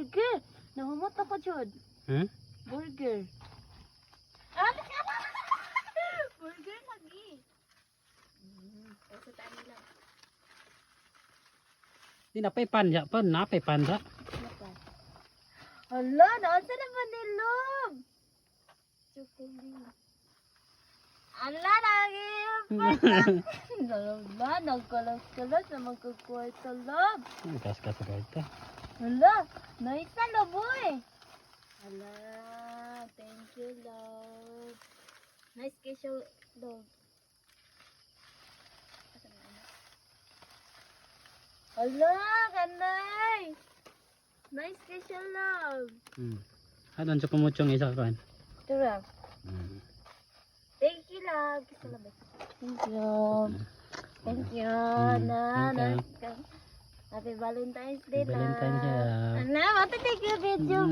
burger. Nahumot ako, Jod. Hmm? Burger. Ano ka na? Burger lagi. Sa tani lang. Di napay panja pa, napay panda. Hala, nasa naman nilog. Chocolate. Ala, lagi. Hala, nagkalas-kalas na magkakwarta love. Kas-kas ka ito. Hala, naisa laboy. Hala, thank you, love. Nice special, love. Hala, kanay. Nice special, love. Adon sa kumutsong isa kan. Tura. Thank you, love. Thank you. Thank you. Happy Valentine's Day, love. Valentine's Day. Ana, mati take you video.